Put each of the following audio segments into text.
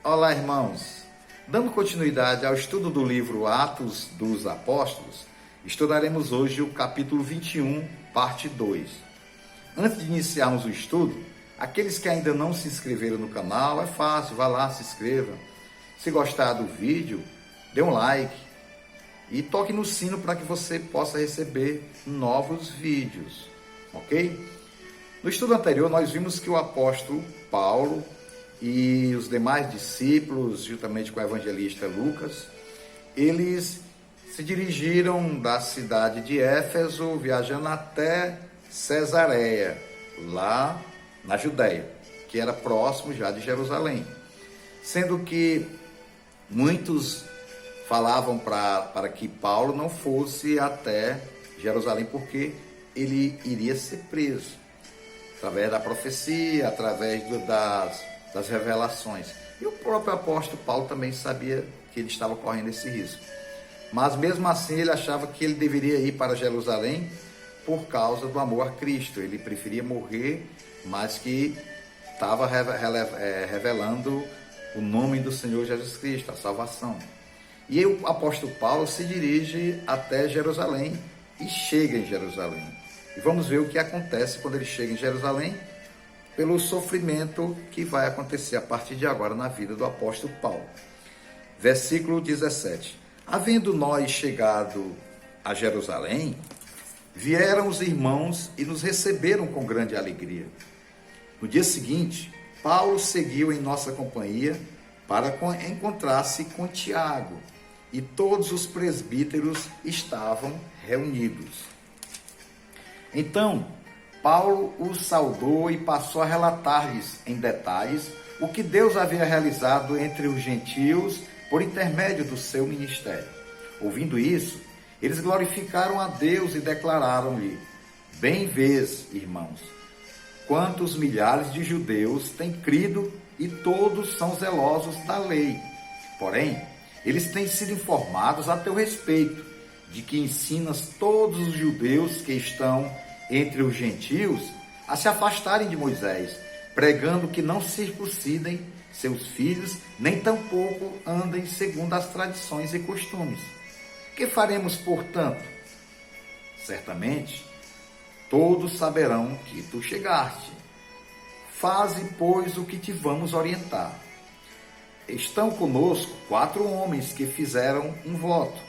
Olá, irmãos! Dando continuidade ao estudo do livro Atos dos Apóstolos, estudaremos hoje o capítulo 21, parte 2. Antes de iniciarmos o estudo, aqueles que ainda não se inscreveram no canal, é fácil, vá lá, se inscreva. Se gostar do vídeo, dê um like e toque no sino para que você possa receber novos vídeos, ok? No estudo anterior, nós vimos que o apóstolo Paulo e os demais discípulos, juntamente com o evangelista Lucas, eles se dirigiram da cidade de Éfeso, viajando até Cesareia, lá na Judéia, que era próximo já de Jerusalém. Sendo que muitos falavam para que Paulo não fosse até Jerusalém, porque ele iria ser preso, através da profecia, através das revelações. E o próprio apóstolo Paulo também sabia que ele estava correndo esse risco. Mas mesmo assim ele achava que ele deveria ir para Jerusalém por causa do amor a Cristo. Ele preferia morrer, mas que estava revelando o nome do Senhor Jesus Cristo, a salvação. E aí o apóstolo Paulo se dirige até Jerusalém e chega em Jerusalém. E vamos ver o que acontece quando ele chega em Jerusalém, pelo sofrimento que vai acontecer a partir de agora na vida do apóstolo Paulo. Versículo 17. Havendo nós chegado a Jerusalém, vieram os irmãos e nos receberam com grande alegria. No dia seguinte, Paulo seguiu em nossa companhia para encontrar-se com Tiago, e todos os presbíteros estavam reunidos. Então, Paulo os saudou e passou a relatar-lhes em detalhes o que Deus havia realizado entre os gentios por intermédio do seu ministério. Ouvindo isso, eles glorificaram a Deus e declararam-lhe: Bem vês, irmãos, quantos milhares de judeus têm crido e todos são zelosos da lei. Porém, eles têm sido informados a teu respeito, de que ensinas todos os judeus que estão entre os gentios a se afastarem de Moisés, pregando que não circuncidem seus filhos, nem tampouco andem segundo as tradições e costumes. Que faremos, portanto? Certamente, todos saberão que tu chegaste. Faze, pois, o que te vamos orientar. Estão conosco 4 homens que fizeram um voto.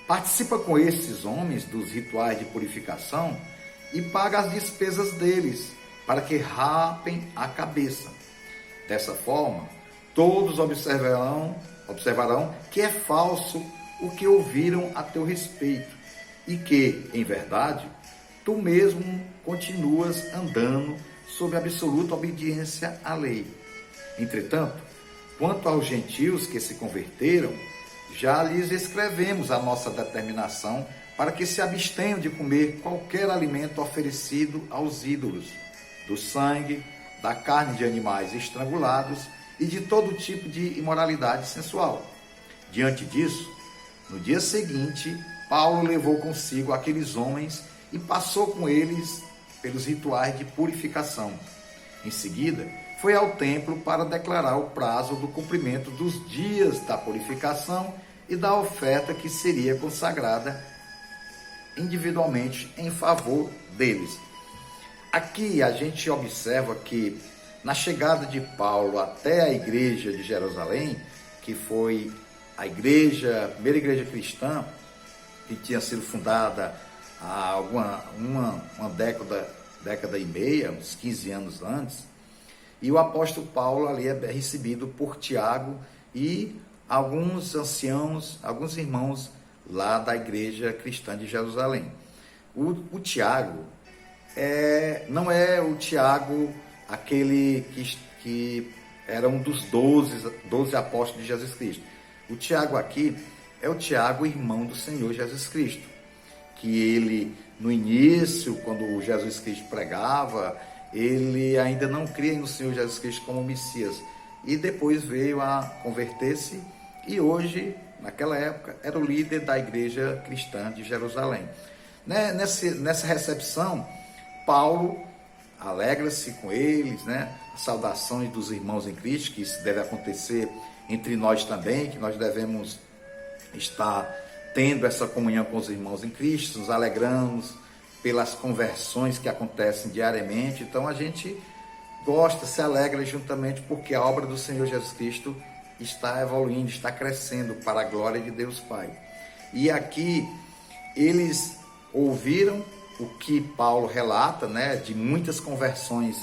Participa com esses homens dos rituais de purificação e paga as despesas deles, para que rapem a cabeça. Dessa forma, todos observarão que é falso o que ouviram a teu respeito, e que, em verdade, tu mesmo continuas andando sob absoluta obediência à lei. Entretanto, quanto aos gentios que se converteram, já lhes escrevemos a nossa determinação para que se abstenham de comer qualquer alimento oferecido aos ídolos, do sangue, da carne de animais estrangulados e de todo tipo de imoralidade sensual. Diante disso, no dia seguinte, Paulo levou consigo aqueles homens e passou com eles pelos rituais de purificação. Em seguida, foi ao templo para declarar o prazo do cumprimento dos dias da purificação e da oferta que seria consagrada individualmente em favor deles. Aqui a gente observa que na chegada de Paulo até a igreja de Jerusalém, que foi a primeira igreja cristã, que tinha sido fundada há uma década e meia, uns 15 anos antes, e o apóstolo Paulo ali é recebido por Tiago e alguns anciãos, alguns irmãos lá da igreja cristã de Jerusalém. O Tiago não é o Tiago, aquele que era um dos 12 apóstolos de Jesus Cristo. O Tiago aqui é o Tiago, irmão do Senhor Jesus Cristo, que ele, no início, quando Jesus Cristo pregava, ele ainda não cria no Senhor Jesus Cristo como Messias, e depois veio a converter-se, e hoje, naquela época, era o líder da igreja cristã de Jerusalém. Nessa recepção, Paulo alegra-se com eles, as saudações dos irmãos em Cristo, que isso deve acontecer entre nós também, que nós devemos estar tendo essa comunhão com os irmãos em Cristo, nos alegramos pelas conversões que acontecem diariamente. Então a gente gosta, se alegra juntamente porque a obra do Senhor Jesus Cristo está evoluindo, está crescendo para a glória de Deus Pai. E aqui eles ouviram o que Paulo relata, né, de muitas conversões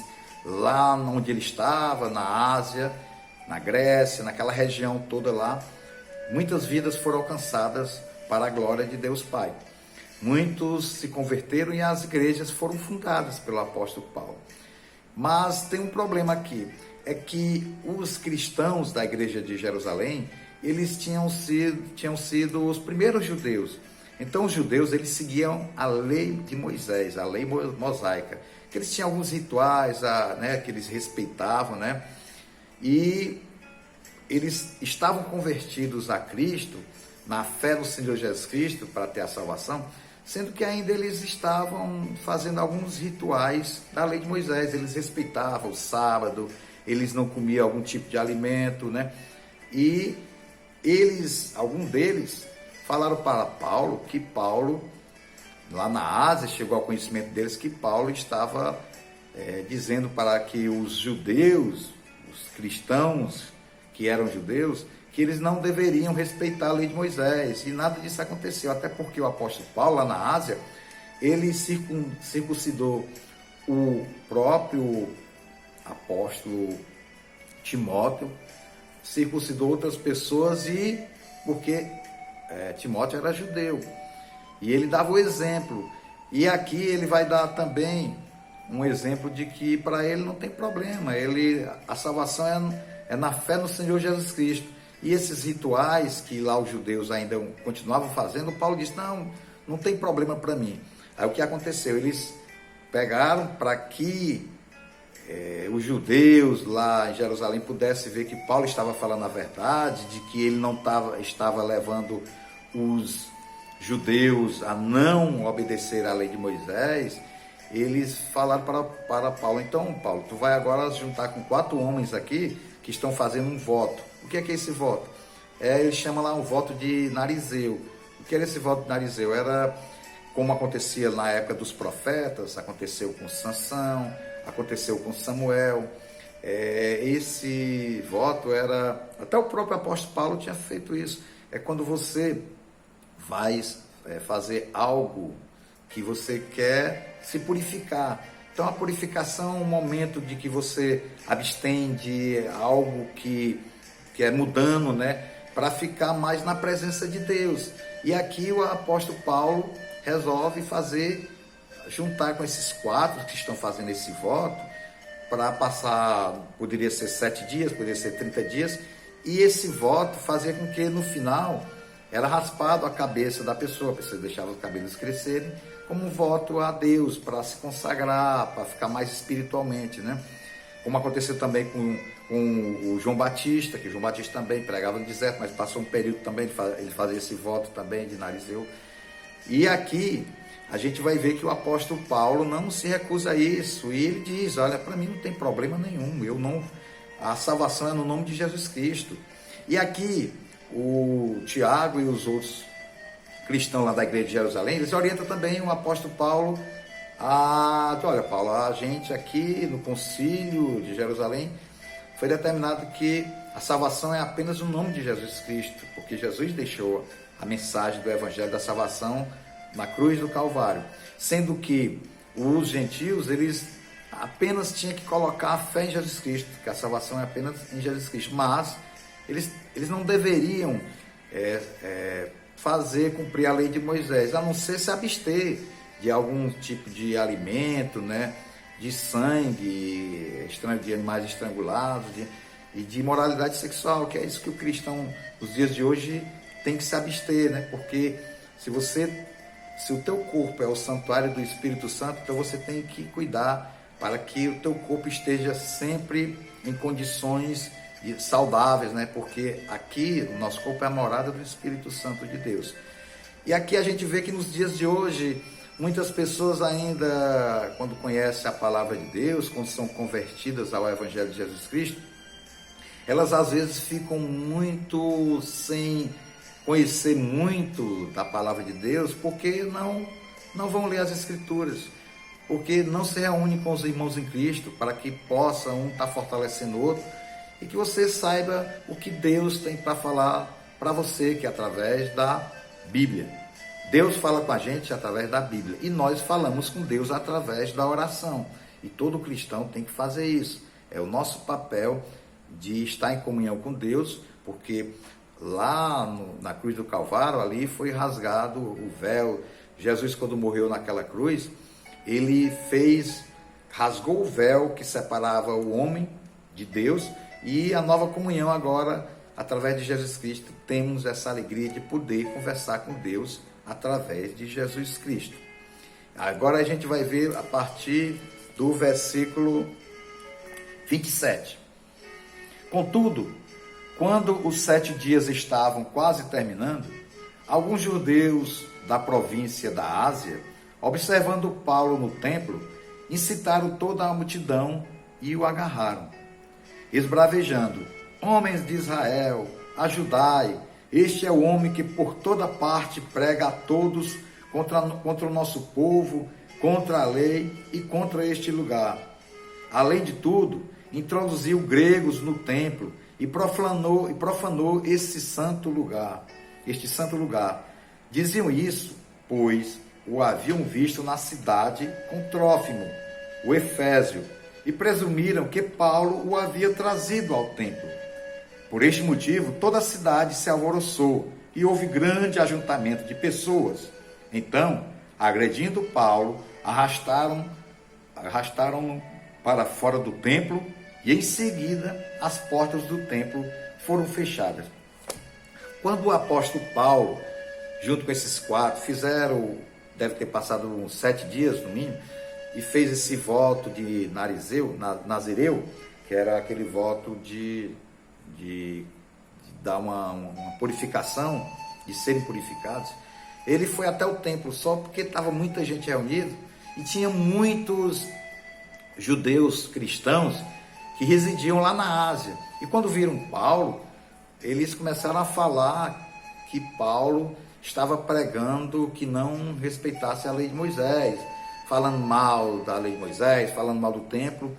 lá onde ele estava, na Ásia, na Grécia, naquela região toda lá. Muitas vidas foram alcançadas para a glória de Deus Pai. Muitos se converteram e as igrejas foram fundadas pelo apóstolo Paulo. Mas tem um problema aqui, é que os cristãos da igreja de Jerusalém, eles tinham sido os primeiros judeus. Então os judeus, eles seguiam a lei de Moisés, a lei mosaica, que eles tinham alguns rituais, né, que eles respeitavam, né? E eles estavam convertidos a Cristo, na fé no Senhor Jesus Cristo, para ter a salvação, sendo que ainda eles estavam fazendo alguns rituais da lei de Moisés. Eles respeitavam o sábado, eles não comiam algum tipo de alimento, né? E algum deles, falaram para Paulo que Paulo, lá na Ásia, chegou ao conhecimento deles que Paulo estava dizendo para que os judeus, os cristãos que eram judeus, que eles não deveriam respeitar a lei de Moisés, e nada disso aconteceu, até porque o apóstolo Paulo, lá na Ásia, ele circuncidou o próprio apóstolo Timóteo, circuncidou outras pessoas, e porque Timóteo era judeu, e ele dava o exemplo, e aqui ele vai dar também um exemplo de que para ele não tem problema, a salvação é na fé no Senhor Jesus Cristo. E esses rituais que lá os judeus ainda continuavam fazendo, Paulo disse, não tem problema para mim. Aí o que aconteceu? Eles pegaram para que os judeus lá em Jerusalém pudessem ver que Paulo estava falando a verdade, de que ele não estava levando os judeus a não obedecer à lei de Moisés. Eles falaram para Paulo, então Paulo, tu vai agora se juntar com 4 homens aqui que estão fazendo um voto. O que é esse voto? Ele chama lá um voto de Narizeu. O que era esse voto de Narizeu? Era como acontecia na época dos profetas, aconteceu com Sansão, aconteceu com Samuel. Esse voto era... Até o próprio apóstolo Paulo tinha feito isso. É quando você vai fazer algo que você quer se purificar. Então a purificação é um momento de que você abstém de algo que é mudando, né, para ficar mais na presença de Deus. E aqui o apóstolo Paulo resolve juntar com esses 4 que estão fazendo esse voto, para passar, poderia ser 7 dias, poderia ser 30 dias, e esse voto fazia com que no final era raspado a cabeça da pessoa, a pessoa deixava os cabelos crescerem, como um voto a Deus, para se consagrar, para ficar mais espiritualmente, né? Como aconteceu também com o João Batista, que João Batista também pregava no deserto, mas passou um período também, ele fazia esse voto também de Narizeu. E aqui a gente vai ver que o apóstolo Paulo não se recusa a isso, e ele diz, olha, para mim não tem problema nenhum, a salvação é no nome de Jesus Cristo. E aqui o Tiago e os outros cristãos lá da igreja de Jerusalém, eles orientam também o apóstolo Paulo olha, Paulo, a gente aqui no concílio de Jerusalém foi determinado que a salvação é apenas o nome de Jesus Cristo, porque Jesus deixou a mensagem do evangelho da salvação na cruz do Calvário, sendo que os gentios, eles apenas tinham que colocar a fé em Jesus Cristo, que a salvação é apenas em Jesus Cristo, mas eles não deveriam cumprir a lei de Moisés, a não ser se abster de algum tipo de alimento, né, de sangue, de animais estrangulados, e de imoralidade sexual, que é isso que o cristão, nos dias de hoje, tem que se abster, né, porque se o teu corpo é o santuário do Espírito Santo, então você tem que cuidar para que o teu corpo esteja sempre em condições saudáveis, né, porque aqui o nosso corpo é a morada do Espírito Santo de Deus. E aqui a gente vê que nos dias de hoje Muitas pessoas ainda, quando conhecem a palavra de Deus, quando são convertidas ao Evangelho de Jesus Cristo, elas às vezes ficam muito sem conhecer muito da palavra de Deus, porque não vão ler as Escrituras, porque não se reúnem com os irmãos em Cristo, para que possa um estar fortalecendo o outro, e que você saiba o que Deus tem para falar para você, que é através da Bíblia. Deus fala com a gente através da Bíblia, e nós falamos com Deus através da oração, e todo cristão tem que fazer isso. É o nosso papel de estar em comunhão com Deus, porque lá na cruz do Calvário, ali foi rasgado o véu. Jesus, quando morreu naquela cruz, ele rasgou o véu que separava o homem de Deus, e a nova comunhão agora, através de Jesus Cristo, temos essa alegria de poder conversar com Deus através de Jesus Cristo. Agora a gente vai ver a partir do versículo 27. Contudo, quando os 7 dias estavam quase terminando, alguns judeus da província da Ásia, observando Paulo no templo, incitaram toda a multidão e o agarraram, esbravejando: homens de Israel, ajudai, este é o homem que por toda parte prega a todos contra o nosso povo, contra a lei e contra este lugar. Além de tudo, introduziu gregos no templo e profanou este santo lugar. Diziam isso, pois o haviam visto na cidade com Trófimo, o Efésio, e presumiram que Paulo o havia trazido ao templo. Por este motivo, toda a cidade se alvoroçou e houve grande ajuntamento de pessoas. Então, agredindo Paulo, arrastaram-no para fora do templo, e em seguida as portas do templo foram fechadas. Quando o apóstolo Paulo, junto com esses 4, deve ter passado uns 7 dias no mínimo, e fez esse voto de Nazireu, que era aquele voto de dar uma purificação, de serem purificados. Ele foi até o templo só porque estava muita gente reunida e tinha muitos judeus cristãos que residiam lá na Ásia. E quando viram Paulo, eles começaram a falar que Paulo estava pregando que não respeitasse a lei de Moisés, falando mal da lei de Moisés, falando mal do templo.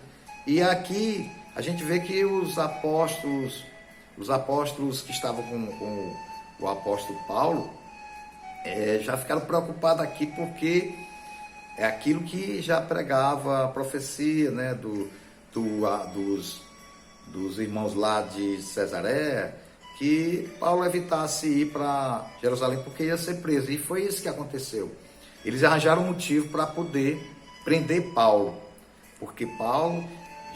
E aqui a gente vê que os apóstolos que estavam com o apóstolo Paulo já ficaram preocupados aqui, porque é aquilo que já pregava a profecia, né, dos irmãos lá de Cesareia, que Paulo evitasse ir para Jerusalém porque ia ser preso. E foi isso que aconteceu. Eles arranjaram um motivo para poder prender Paulo, porque Paulo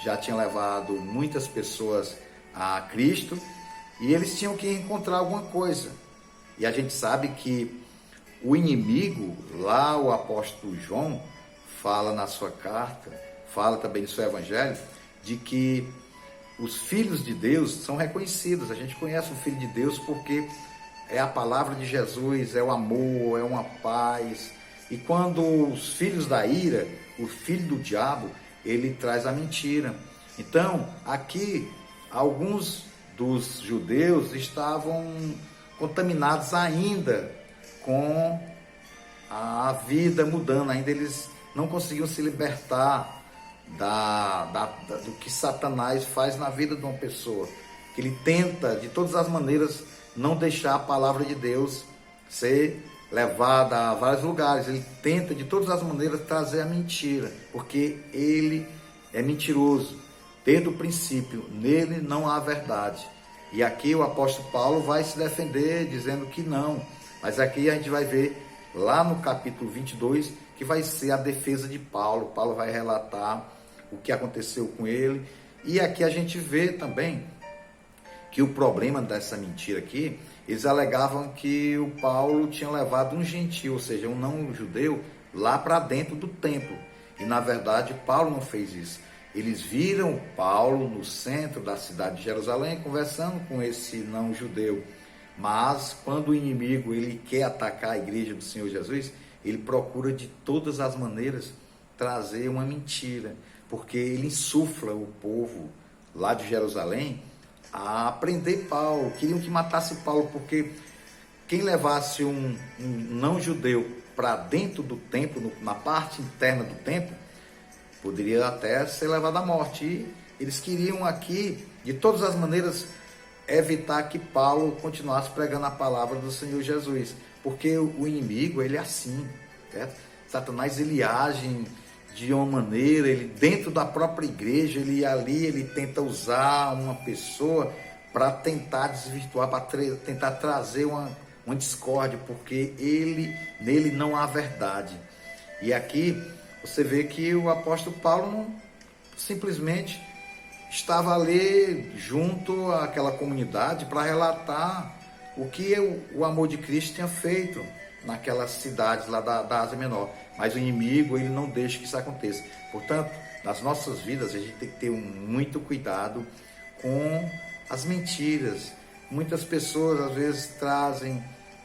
já tinha levado muitas pessoas a Cristo e eles tinham que encontrar alguma coisa. E a gente sabe que o inimigo, lá o apóstolo João fala na sua carta, fala também no seu evangelho, de que os filhos de Deus são reconhecidos. A gente conhece o Filho de Deus porque é a palavra de Jesus, é o amor, é uma paz. E quando os filhos da ira, o filho do diabo, ele traz a mentira. Então, aqui, alguns dos judeus estavam contaminados ainda com a vida mudando, ainda eles não conseguiam se libertar do que Satanás faz na vida de uma pessoa, que ele tenta de todas as maneiras não deixar a palavra de Deus ser levada a vários lugares. Ele tenta de todas as maneiras trazer a mentira, porque ele é mentiroso desde o princípio, nele não há verdade. E aqui o apóstolo Paulo vai se defender dizendo que não, mas aqui a gente vai ver lá no capítulo 22 que vai ser a defesa de Paulo. Paulo vai relatar o que aconteceu com ele. E aqui a gente vê também que o problema dessa mentira aqui, eles alegavam que o Paulo tinha levado um gentil, ou seja, um não judeu, lá para dentro do templo. E na verdade Paulo não fez isso. Eles viram Paulo no centro da cidade de Jerusalém conversando com esse não judeu. Mas quando o inimigo ele quer atacar a igreja do Senhor Jesus, ele procura de todas as maneiras trazer uma mentira, porque ele insufla o povo lá de Jerusalém a prender Paulo. Queriam que matasse Paulo, porque quem levasse um não-judeu para dentro do templo, na parte interna do templo, poderia até ser levado à morte. E eles queriam aqui, de todas as maneiras, evitar que Paulo continuasse pregando a palavra do Senhor Jesus, porque o inimigo, ele é assim, certo? Satanás, ele age de uma maneira, ele dentro da própria igreja, ele tenta usar uma pessoa para tentar desvirtuar, para tentar trazer uma discórdia, porque nele não há verdade. E aqui você vê que o apóstolo Paulo não simplesmente estava ali junto àquela comunidade para relatar o que o amor de Cristo tinha feito naquelas cidades lá da Ásia Menor. Mas o inimigo, ele não deixa que isso aconteça. Portanto, nas nossas vidas, a gente tem que ter muito cuidado com as mentiras. Muitas pessoas, às vezes, trazem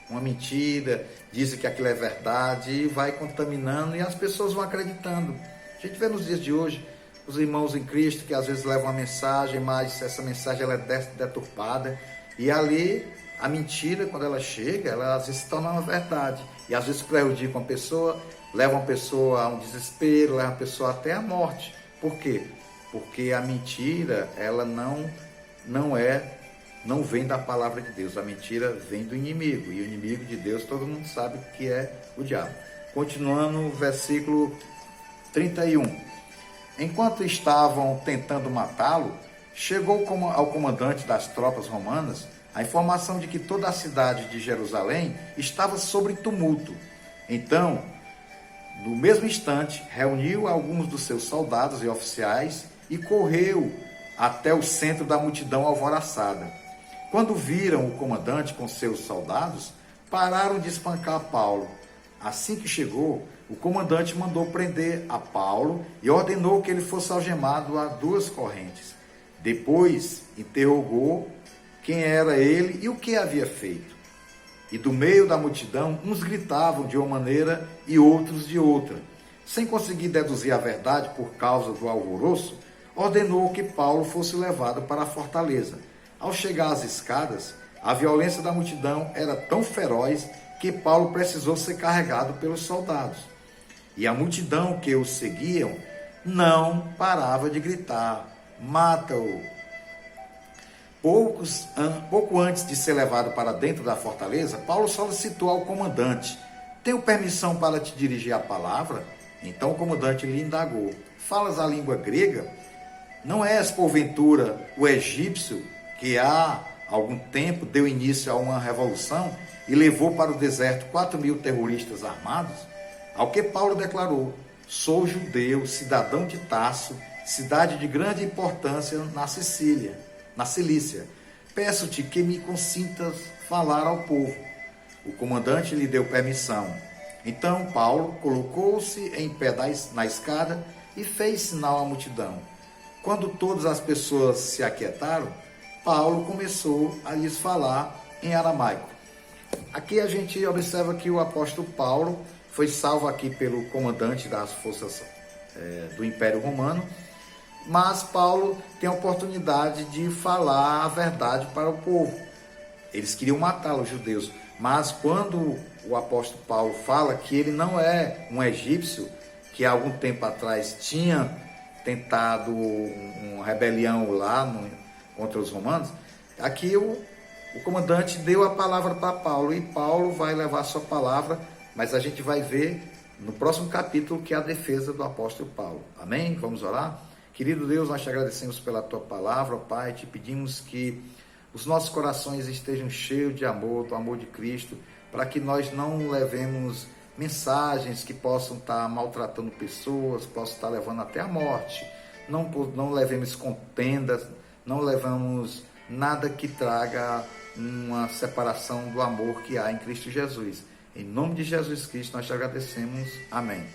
uma mentira, dizem que aquilo é verdade e vai contaminando, e as pessoas vão acreditando. A gente vê nos dias de hoje os irmãos em Cristo que às vezes levam uma mensagem, mas essa mensagem ela é deturpada, e ali a mentira, quando ela chega, ela às vezes se torna uma verdade, e às vezes prejudica uma pessoa, leva uma pessoa a um desespero, leva uma pessoa até a morte. Por quê? Porque a mentira, ela não vem da palavra de Deus. A mentira vem do inimigo, e o inimigo de Deus todo mundo sabe que é o diabo. Continuando o versículo 31. Enquanto estavam tentando matá-lo, chegou ao comandante das tropas romanas a informação de que toda a cidade de Jerusalém estava sob tumulto. Então, no mesmo instante, reuniu alguns dos seus soldados e oficiais e correu até o centro da multidão alvoroçada. Quando viram o comandante com seus soldados, pararam de espancar Paulo. Assim que chegou, o comandante mandou prender a Paulo e ordenou que ele fosse algemado a 2 correntes. Depois interrogou quem era ele e o que havia feito. E do meio da multidão, uns gritavam de uma maneira e outros de outra. Sem conseguir deduzir a verdade por causa do alvoroço, ordenou que Paulo fosse levado para a fortaleza. Ao chegar às escadas, a violência da multidão era tão feroz que Paulo precisou ser carregado pelos soldados. E a multidão que o seguiam não parava de gritar: mata-o! Pouco antes de ser levado para dentro da fortaleza, Paulo solicitou ao comandante: tenho permissão para te dirigir a palavra? Então o comandante lhe indagou: falas a língua grega? Não és, porventura, o egípcio que há algum tempo deu início a uma revolução e levou para o deserto 4.000 terroristas armados? Ao que Paulo declarou: sou judeu, cidadão de Tarso, cidade de grande importância na Cilícia. Peço-te que me consintas falar ao povo. O comandante lhe deu permissão. Então Paulo colocou-se em pé na escada e fez sinal à multidão. Quando todas as pessoas se aquietaram, Paulo começou a lhes falar em aramaico. Aqui a gente observa que o apóstolo Paulo foi salvo aqui pelo comandante das forças do Império Romano, mas Paulo tem a oportunidade de falar a verdade para o povo. Eles queriam matá-lo, os judeus, mas quando o apóstolo Paulo fala que ele não é um egípcio, que há algum tempo atrás tinha tentado uma rebelião lá contra os romanos, aqui o comandante deu a palavra para Paulo, e Paulo vai levar a sua palavra, mas a gente vai ver no próximo capítulo que é a defesa do apóstolo Paulo. Amém? Vamos orar? Querido Deus, nós te agradecemos pela tua palavra, Pai, te pedimos que os nossos corações estejam cheios de amor, do amor de Cristo, para que nós não levemos mensagens que possam estar maltratando pessoas, possam estar levando até a morte, não levemos contendas, não levamos nada que traga uma separação do amor que há em Cristo Jesus. Em nome de Jesus Cristo nós te agradecemos. Amém.